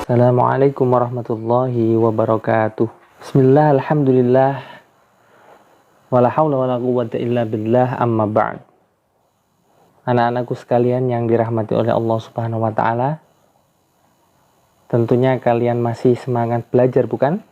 Assalamualaikum warahmatullahi wabarakatuh. Bismillah, alhamdulillah, wala haula wala quwwata illa billah, amma ba'd. Anak-anakku sekalian yang dirahmati oleh Allah Subhanahu wa taala, tentunya kalian masih semangat belajar, bukan?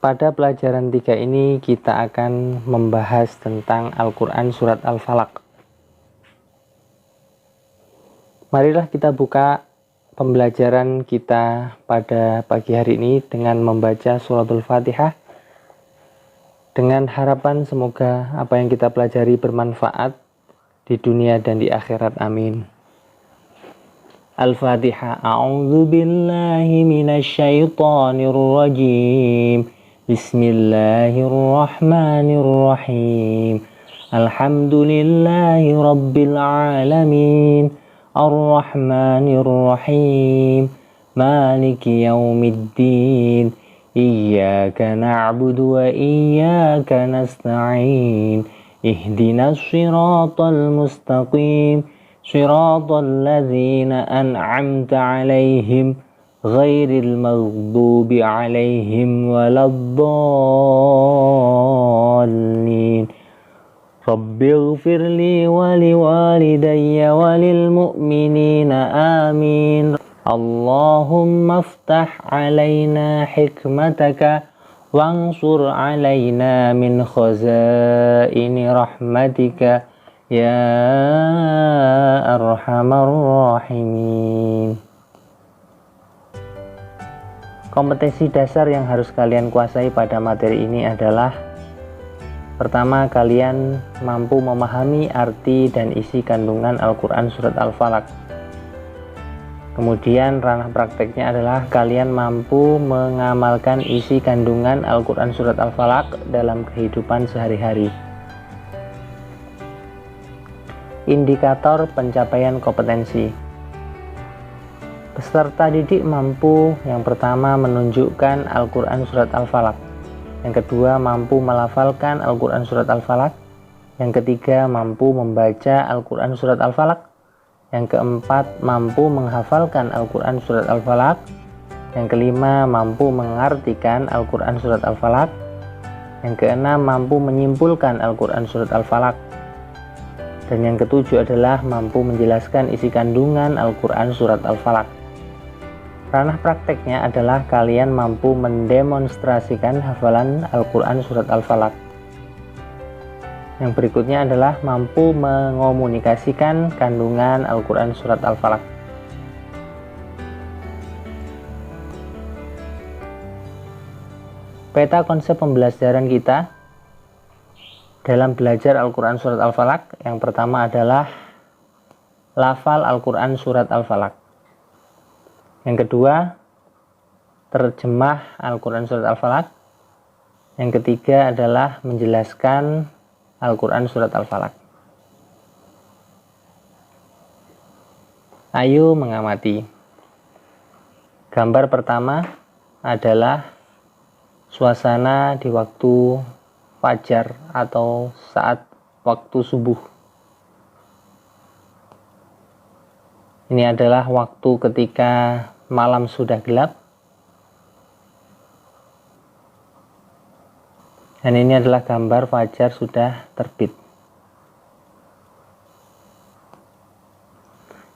Pada pelajaran 3 ini kita akan membahas tentang Al-Quran Surat Al-Falaq. Marilah kita buka pembelajaran kita pada pagi hari ini dengan membaca suratul Fatihah, dengan harapan semoga apa yang kita pelajari bermanfaat di dunia dan di akhirat. Amin. Al-Fatihah. A'udzu billahi minasyaitonir rajim. Bismillahirrahmanirrahim. Alhamdulillahi rabbil alamin. Ar-Rahmanir-Rahim, Maliki Yaumiddin, Iyyaka na'budu wa iyyaka nasta'in, Ihdinas siratal mustaqim, Siratal ladzina an'amta 'alaihim, Ghairil maghdubi 'alaihim waladdallin. Rabbighfirli wa liwalidayya wa lil mu'minina amin. Allahumma aftah alaina hikmataka wansur alaina min khazaini rahmatika ya arhamar rahimin. Kompetensi dasar yang harus kalian kuasai pada materi ini adalah: pertama, kalian mampu memahami arti dan isi kandungan Al-Quran Surat Al-Falaq. Kemudian ranah prakteknya adalah kalian mampu mengamalkan isi kandungan Al-Quran Surat Al-Falaq dalam kehidupan sehari-hari. Indikator pencapaian kompetensi. Peserta didik mampu yang pertama menunjukkan Al-Quran Surat Al-Falaq. Yang kedua, mampu melafalkan Al-Quran Surat Al-Falaq. Yang ketiga, mampu membaca Al-Quran Surat Al-Falaq. Yang keempat, mampu menghafalkan Al-Quran Surat Al-Falaq. Yang kelima, mampu mengartikan Al-Quran Surat Al-Falaq. Yang keenam, mampu menyimpulkan Al-Quran Surat Al-Falaq. Dan yang ketujuh adalah mampu menjelaskan isi kandungan Al-Quran Surat Al-Falaq. Ranah prakteknya adalah kalian mampu mendemonstrasikan hafalan Al-Quran Surat Al-Falaq. Yang berikutnya adalah mampu mengomunikasikan kandungan Al-Quran Surat Al-Falaq. Peta konsep pembelajaran kita dalam belajar Al-Quran Surat Al-Falaq. Yang pertama adalah lafal Al-Quran Surat Al-Falaq. Yang kedua, terjemah Al-Quran Surat Al-Falaq. Yang ketiga adalah menjelaskan Al-Quran Surat Al-Falaq. Ayo mengamati. Gambar pertama adalah suasana di waktu fajar atau saat waktu subuh. Ini adalah waktu ketika malam sudah gelap. Dan ini adalah gambar fajar sudah terbit.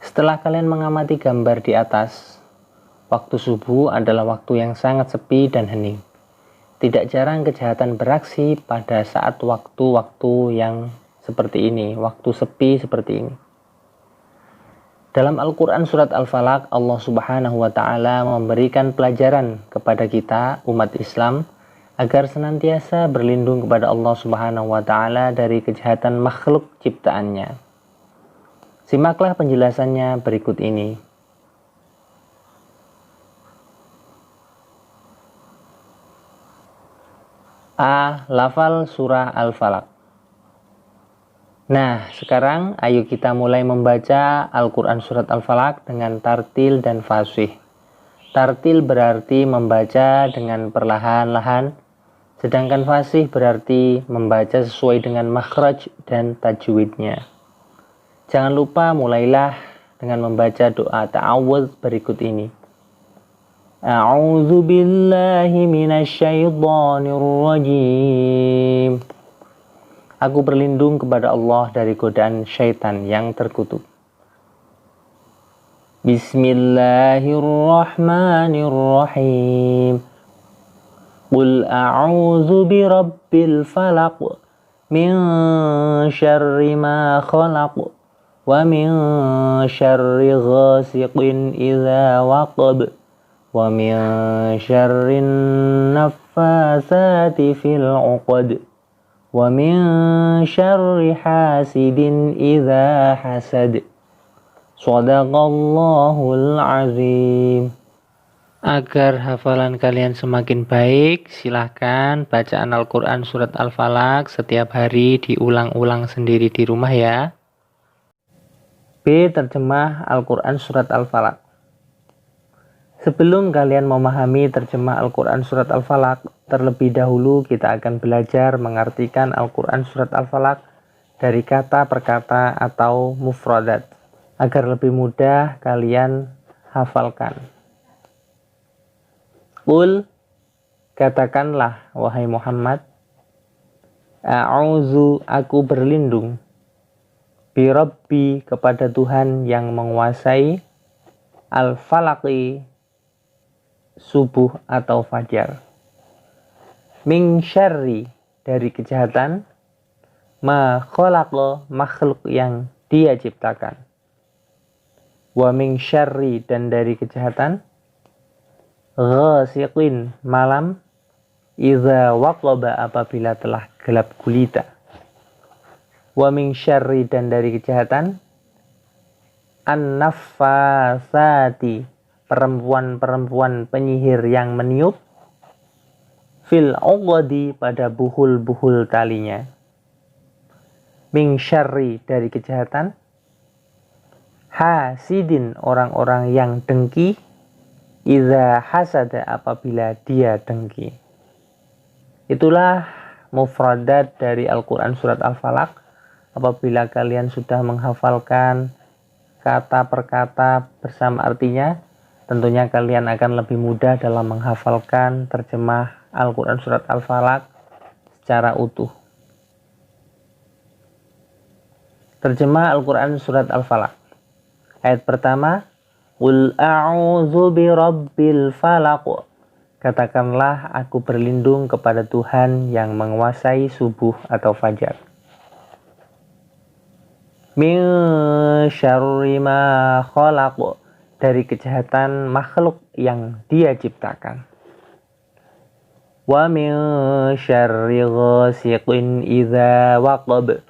Setelah kalian mengamati gambar di atas, waktu subuh adalah waktu yang sangat sepi dan hening. Tidak jarang kejahatan beraksi pada saat waktu-waktu yang seperti ini, waktu sepi seperti ini. Dalam Al-Quran Surat Al-Falaq, Allah Subhanahu wa ta'ala memberikan pelajaran kepada kita, umat Islam, agar senantiasa berlindung kepada Allah Subhanahu wa ta'ala dari kejahatan makhluk ciptaannya. Simaklah penjelasannya berikut ini. A. Lafal surah Al-Falaq. Nah, sekarang ayo kita mulai membaca Al-Quran Surat Al-Falaq dengan tartil dan fasih. Tartil berarti membaca dengan perlahan-lahan, sedangkan fasih berarti membaca sesuai dengan makhraj dan tajwidnya. Jangan lupa mulailah dengan membaca doa ta'awudz berikut ini. A'udzu billahi minasyaitonir rajim. Aku berlindung kepada Allah dari godaan syaitan yang terkutuk. Bismillahirrahmanirrahim. Qul a'udzu birabbil falaq min syarri ma khalaq wa min syarri ghasiqin idza waqab wa min syarrin naffasati fil 'uqad wa min syarri hasidin idza hasad. Shadaqallahul azim. Agar hafalan kalian semakin baik, silahkan bacaan Al-Quran Surat Al-Falaq setiap hari diulang-ulang sendiri di rumah ya. B. Terjemah Al-Quran Surat Al-Falaq. Sebelum kalian memahami terjemah Al-Quran Surat Al-Falaq, terlebih dahulu kita akan belajar mengartikan Al-Quran Surat Al-Falaq dari kata per kata atau mufradat, agar lebih mudah kalian hafalkan. Qul, katakanlah wahai Muhammad, a'udzu, aku berlindung, bi Rabbi, kepada Tuhan yang menguasai, al-falaqi, subuh atau fajar, min syarri, dari kejahatan, ma khalaqa, makhluk yang dia ciptakan, wa min syarri, dan dari kejahatan, ghasiqin, malam, idza waqaba, apabila telah gelap gulita, wa min syarri, dan dari kejahatan, an-naffasati, perempuan-perempuan penyihir yang meniup, fil 'uqadi, pada buhul-buhul talinya, min syarri, dari kejahatan, hasidin, orang-orang yang dengki, idza hasada, apabila dia dengki. Itulah mufradat dari Al-Quran Surat Al-Falaq. Apabila kalian sudah menghafalkan kata per kata bersama artinya, tentunya kalian akan lebih mudah dalam menghafalkan terjemah Al-Quran Surat Al-Falaq secara utuh. Terjemah Al-Quran Surat Al-Falaq. Ayat pertama, Qul a'udzu birabbil falaq. Katakanlah, aku berlindung kepada Tuhan yang menguasai subuh atau fajar. Min syarri ma khalaq, dari kejahatan makhluk yang dia ciptakan. Wa min syarri ghasiqin idza waqab,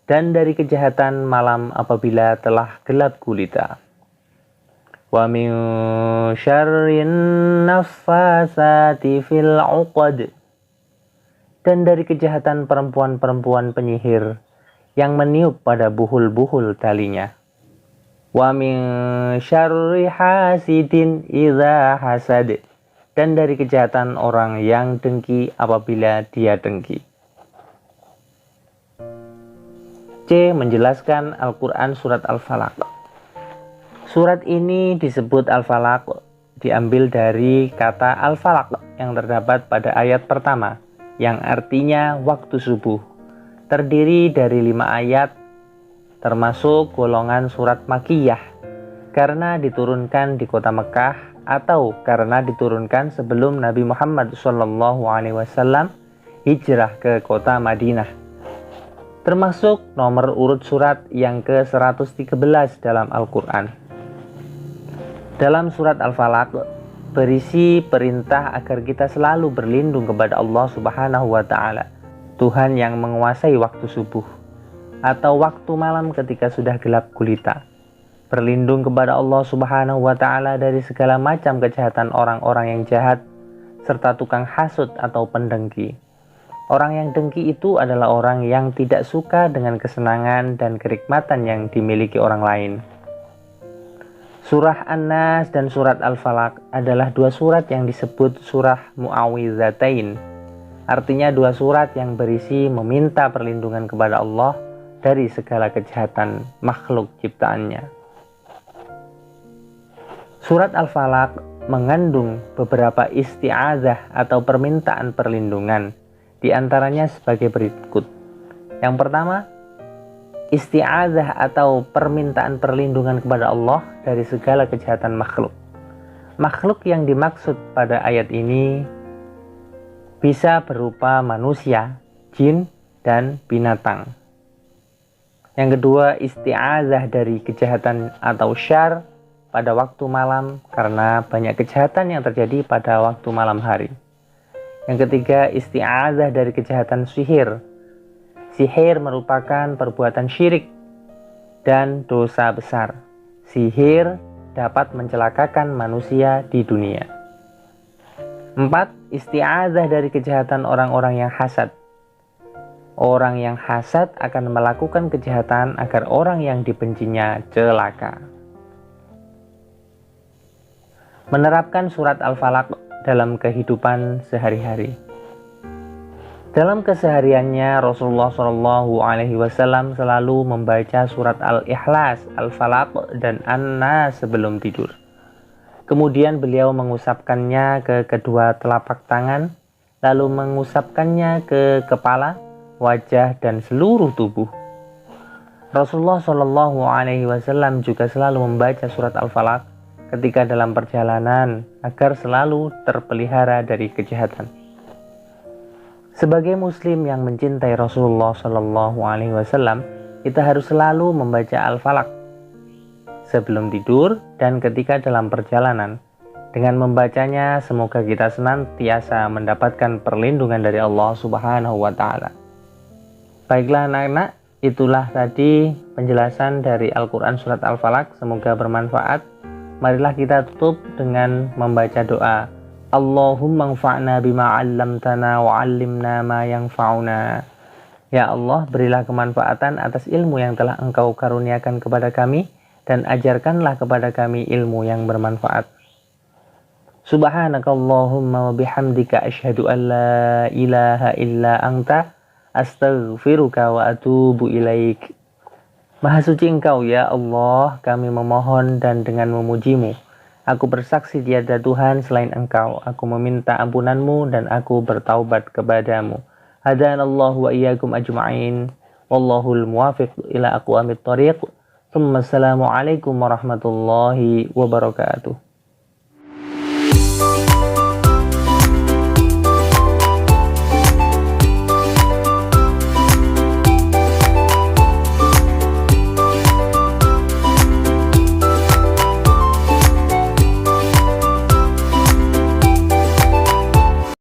dan dari kejahatan malam apabila telah gelap gulita. Wa min syarrin naffasati fil 'uqad, dan dari kejahatan perempuan-perempuan penyihir yang meniup pada buhul-buhul talinya. Wa min syarri hasidin idza hasad, dan dari kejahatan orang yang dengki apabila dia dengki. C. Menjelaskan Al-Quran Surat Al-Falaq. Surat ini disebut Al-Falaq diambil dari kata Al-Falaq yang terdapat pada ayat pertama, yang artinya waktu subuh. Terdiri dari 5 ayat, termasuk golongan surat Makkiyah, karena diturunkan di kota Mekah atau karena diturunkan sebelum Nabi Muhammad SAW hijrah ke kota Madinah. Termasuk nomor urut surat yang ke-113 dalam Al-Quran. Dalam surat Al-Falaq berisi perintah agar kita selalu berlindung kepada Allah Subhanahu wa Ta'ala, Tuhan yang menguasai waktu subuh atau waktu malam ketika sudah gelap gulita. Berlindung kepada Allah Subhanahu wa Ta'ala dari segala macam kejahatan orang-orang yang jahat serta tukang hasud atau pendengki. Orang yang dengki itu adalah orang yang tidak suka dengan kesenangan dan kenikmatan yang dimiliki orang lain. Surah An-Nas dan surat Al-Falaq adalah 2 surat yang disebut surah Mu'awwidzatain. Artinya 2 surat yang berisi meminta perlindungan kepada Allah dari segala kejahatan makhluk ciptaannya. Surat Al-Falaq mengandung beberapa isti'adzah atau permintaan perlindungan. Di antaranya sebagai berikut. Yang pertama, isti'adzah atau permintaan perlindungan kepada Allah dari segala kejahatan makhluk. Makhluk yang dimaksud pada ayat ini bisa berupa manusia, jin, dan binatang. Yang kedua, isti'adzah dari kejahatan atau syarr pada waktu malam karena banyak kejahatan yang terjadi pada waktu malam hari. Yang ketiga, isti'adzah dari kejahatan sihir. Sihir merupakan perbuatan syirik dan dosa besar. Sihir dapat mencelakakan manusia di dunia. 4. Isti'adzah dari kejahatan orang-orang yang hasad. Orang yang hasad akan melakukan kejahatan agar orang yang dibencinya celaka. Menerapkan surat Al-Falaq dalam kehidupan sehari-hari. Dalam kesehariannya Rasulullah SAW selalu membaca surat Al-Ikhlas, Al-Falaq, dan An-Nas sebelum tidur. Kemudian beliau mengusapkannya ke kedua telapak tangan, lalu mengusapkannya ke kepala, wajah, dan seluruh tubuh. Rasulullah SAW juga selalu membaca surat Al-Falaq ketika dalam perjalanan agar selalu terpelihara dari kejahatan. Sebagai muslim yang mencintai Rasulullah SAW, kita harus selalu membaca Al-Falaq sebelum tidur dan ketika dalam perjalanan. Dengan membacanya, semoga kita senantiasa mendapatkan perlindungan dari Allah Subhanahu wa Ta'ala. Baiklah anak-anak, itulah tadi penjelasan dari Al-Quran Surat Al-Falaq. Semoga bermanfaat. Marilah kita tutup dengan membaca doa. Allahumma anfa'na bima 'allamtana wa 'allimna ma yanfa'una. Ya Allah, berilah kemanfaatan atas ilmu yang telah Engkau karuniakan kepada kami dan ajarkanlah kepada kami ilmu yang bermanfaat. Subhanakallahumma wa bihamdika asyhadu an la ilaha illa anta astaghfiruka wa atubu ilaik. Maha suci Engkau ya Allah, kami memohon dan dengan memujimu. Aku bersaksi tiada Tuhan selain Engkau. Aku meminta ampunanmu dan aku bertaubat kepadamu. Hadanallahu wa iyyakum ajma'in. Wallahul muwafiq ila aqwamit thoriq. Assalamualaikum warahmatullahi wabarakatuh.